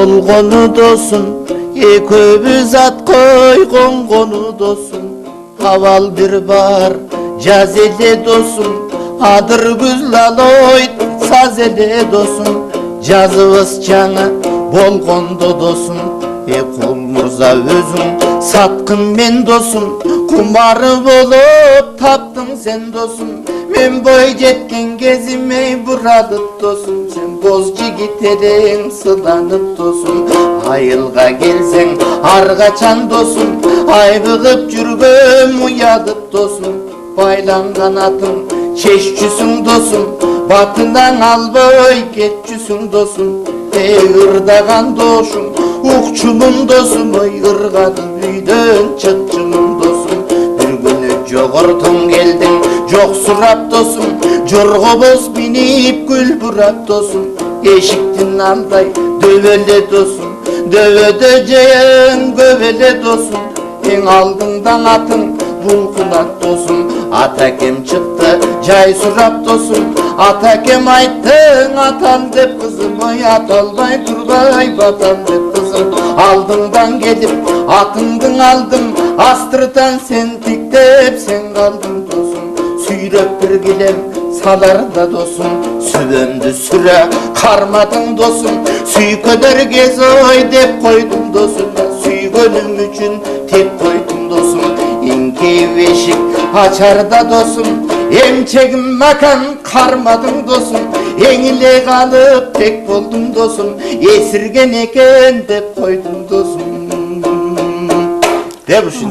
болгону досум, экөөбүз ат койгонгону досум. Абал бир бар жаз эле досум, адыр күз лалойт саз эле досум. Жазыбыз жаңы болгондо досум, кул мурза өзүң саткын мен досум. Кумары болуп таптың сен досум, мен бой жеткен кезиме бурадып досум. Сен боз жигит эрең сыланып досум, айылга келсең ар качан досум. Айбыгып жүргөм уядып досум, байланган атың чеччүсүң досум. Батынан албай кетчүсүң досум, ырдаган дошум укчумун досум. Ой ыргатып үйдөн чыкчумун досум. Бир күнү жогортон келдиң жок сурап досум, жорго боз минип гүл бурап досум. Эшиктин алдай дөбөлө досум, дөбөдө жең көбөлө досум. Эң алдыңдан атың булкунат досум. Атакем чыкты жай сурап досум, атакем айттың атам деп кызым. Ой аталбай турбай батам деп кызым. Алдыңдан келип атыңдың алдым, астыртан сен тиктеп сен калдың досум. Сүйрөп бир килем саларда досум, сүбөмдү сүрө кармадың досум. Сүйкөдөр кез ой деп койдум досум, сүйгөнүм үчүн теп койдум досум. Эңкейип эшик ачарда досум, эмчегим макан кармадың досум. Эңиле калып тек болдум досум, эсирген экен деп койдум досум. Деп